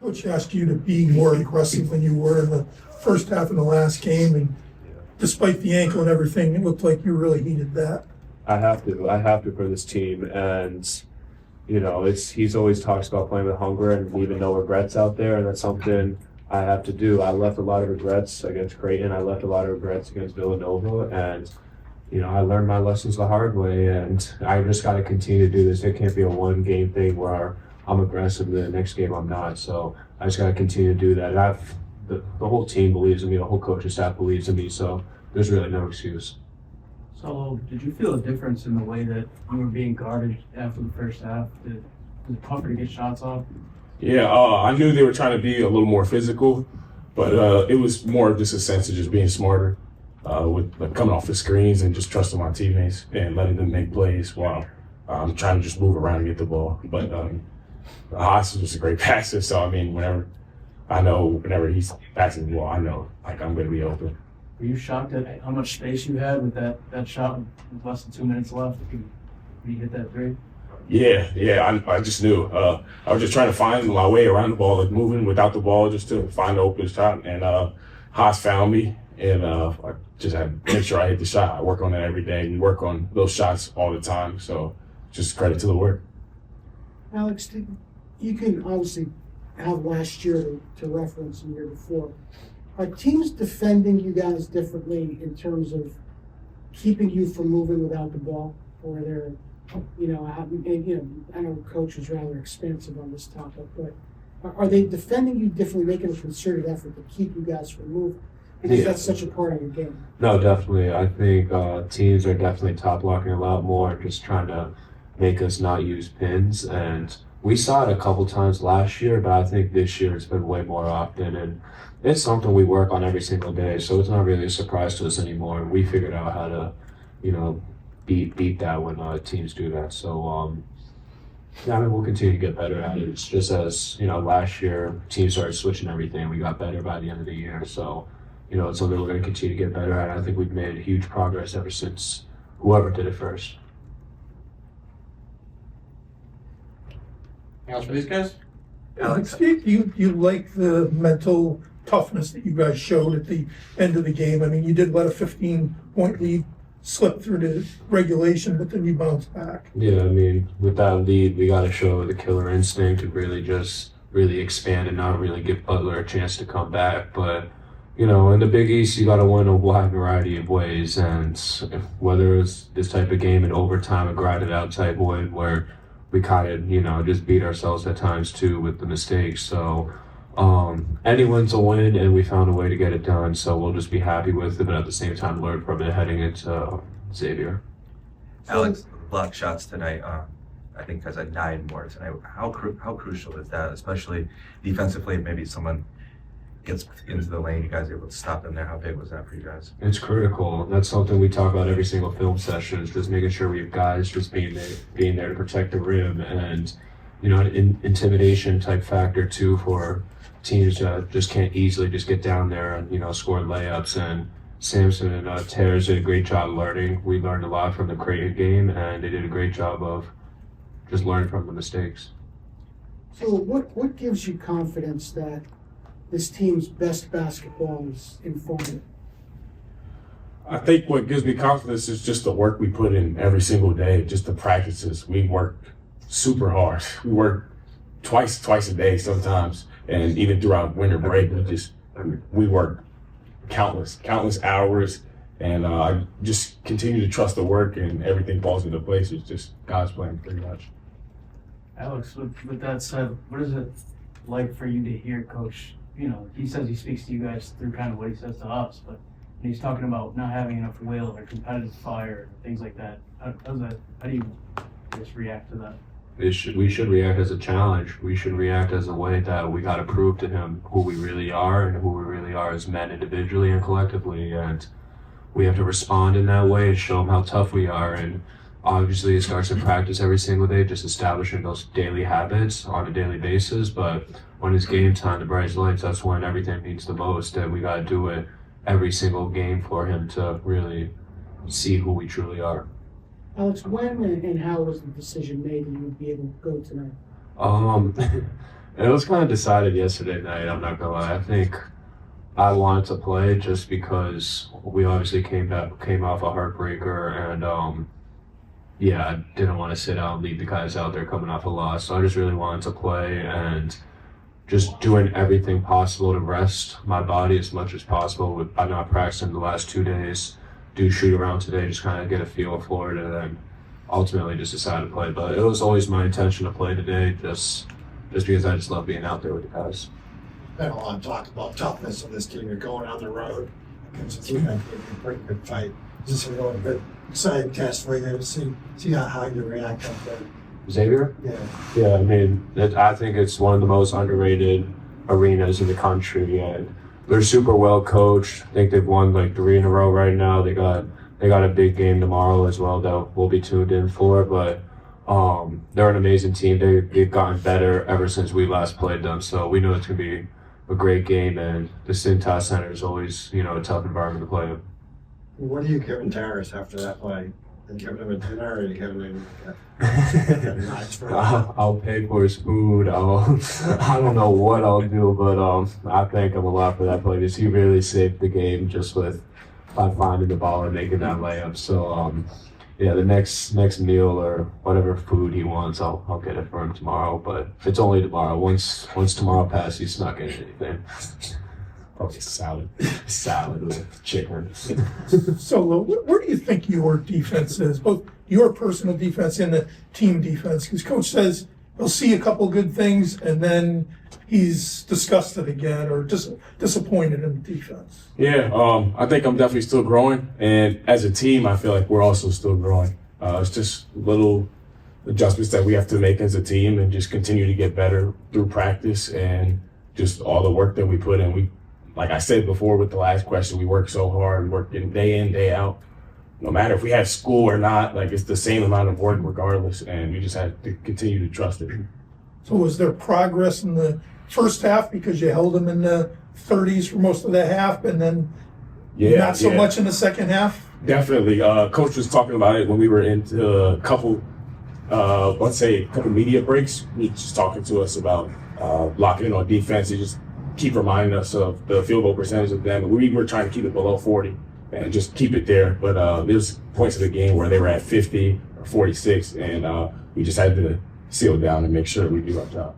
Coach asked you to be more aggressive than you were in the first half of the last game, and despite the ankle and everything, it looked like you really needed that. I have to for this team, and he's always talks about playing with hunger and leaving no regrets out there, and that's something I have to do. I left a lot of regrets against Creighton. I left a lot of regrets against Villanova, and I learned my lessons the hard way, and I just got to continue to do this. It can't be a one-game thing where I'm aggressive, the next game I'm not. So I just got to continue to do that. The whole team believes in me, the whole coaching staff believes in me, so there's really no excuse. So did you feel a difference in the way that you were being guarded after the first half? Was it tougher to get shots off? Yeah, I knew they were trying to be a little more physical, but it was more of just a sense of just being smarter with coming off the screens and just trusting my teammates and letting them make plays while I'm trying to just move around and get the ball. But Haas is just a great passer, so whenever he's passing the ball, I know I'm going to be open. Were you shocked at how much space you had with that shot with less than 2 minutes left? When you hit that three? Yeah, I just knew. I was just trying to find my way around the ball, like moving without the ball, just to find the open shot. And Haas found me, and I just had to make sure I hit the shot. I work on it every day. We work on those shots all the time, so just credit to the work. Alex, you can obviously have last year to reference and the year before. Are teams defending you guys differently in terms of keeping you from moving without the ball? Or they're, I know coach is rather expansive on this topic, but are they defending you differently, making a concerted effort to keep you guys from moving? Because that's such a part of your game. No, definitely. I think teams are definitely top blocking a lot more, just trying to make us not use pins. And we saw it a couple times last year, but I think this year it's been way more often. And it's something we work on every single day, so it's not really a surprise to us anymore. We figured out how to, beat that when teams do that. So, we'll continue to get better at it. It's just as, last year teams started switching everything. We got better by the end of the year. So, it's something we're going to continue to get better at. I think we've made huge progress ever since whoever did it first. Anything else for these guys? Alex, do you like the mental toughness that you guys showed at the end of the game? I mean, you did let a 15-point lead slip through the regulation, but then you bounced back. Yeah, I mean, with that lead, we got to show the killer instinct and really expand and not really give Butler a chance to come back. But, in the Big East, you got to win a wide variety of ways. And whether it's this type of game in overtime, a grinded out type win where we kind of, just beat ourselves at times too with the mistakes. So, any win's a win, and we found a way to get it done, so we'll just be happy with it, but at the same time learn from it heading into Xavier. Alex, block shots tonight, I think has 9 more tonight. How crucial is that, especially defensively? Maybe someone gets into the lane, you guys are able to stop them there. How big was that for you guys? It's critical. That's something we talk about every single film session, is just making sure we have guys just being there to protect the rim, and an intimidation type factor too for teams just can't easily just get down there and score layups. And Samson and Terrence did a great job learning. We learned a lot from the Creighton game, and they did a great job of just learning from the mistakes. So what gives you confidence that this team's best basketball is in front of it? I think what gives me confidence is just the work we put in every single day, just the practices. We work super hard. We work twice a day sometimes, and even throughout winter break, we work countless hours, and I just continue to trust the work, and everything falls into place. It's just God's plan, pretty much. Alex, with that said, what is it like for you to hear Coach? He says he speaks to you guys through kind of what he says to us, but when he's talking about not having enough will or competitive fire, things like that. How do you just react to that? We should react as a challenge. We should react as a way that we got to prove to him who we really are and who we really are as men individually and collectively. And we have to respond in that way and show him how tough we are. And obviously it starts in practice every single day, just establishing those daily habits on a daily basis. But when it's game time, the brightest lights, that's when everything means the most. And we got to do it every single game for him to really see who we truly are. Alex, when and how was the decision made that you would be able to go tonight? It was kind of decided yesterday night, I'm not gonna lie. I think I wanted to play just because we obviously came off a heartbreaker, and yeah, I didn't want to sit out and leave the guys out there coming off a loss. So I just really wanted to play and just doing everything possible to rest my body as much as possible. I'm not practicing the last 2 days, do shoot around today, just kind of get a feel for it, and then ultimately just decided to play. But it was always my intention to play today, just because I just love being out there with the guys. Been a lot of talk about toughness of this team. You're going on the road against a team that gave you a pretty good fight. This is a really good, exciting test for you to see how you react up there. Xavier? Yeah. Yeah, I mean, I think it's one of the most underrated arenas in the country, and they're super well coached. I think they've won like 3 in a row right now. They got a big game tomorrow as well that we'll be tuned in for, but they're an amazing team. They've gotten better ever since we last played them, so we know it's going to be a great game, and the Cintas Center is always, a tough environment to play in. What are you giving Terrace after that play? Are you giving him a dinner, or are you giving him a nice for I'll pay for his food. I don't know what I'll do, but I thank him a lot for that play because he really saved the game just by finding the ball and making that layup. So yeah, the next meal or whatever food he wants, I'll get it for him tomorrow. But it's only tomorrow. Once tomorrow passes, he's not getting anything. Probably salad. Salad with chicken. So where do you think your defense is, both your personal defense and the team defense? Because Coach says he'll see a couple good things and then he's disgusted again or disappointed in the defense. Yeah, I think I'm definitely still growing, and as a team, I feel like we're also still growing. It's just little adjustments that we have to make as a team, and just continue to get better through practice and just all the work that we put in. We, like I said before with the last question, we work so hard, working day in, day out. No matter if we have school or not, like it's the same amount of work regardless, and we just have to continue to trust it. So was there progress in the first half because you held them in the 30s for most of the half and then not so much in the second half? Definitely. Coach was talking about it when we were into a couple media breaks. He was just talking to us about locking in on defense and just keep reminding us of the field goal percentage of them. We were trying to keep it below 40 and just keep it there. But there's points of the game where they were at 50 or 46, and we just had to seal down and make sure we do our job.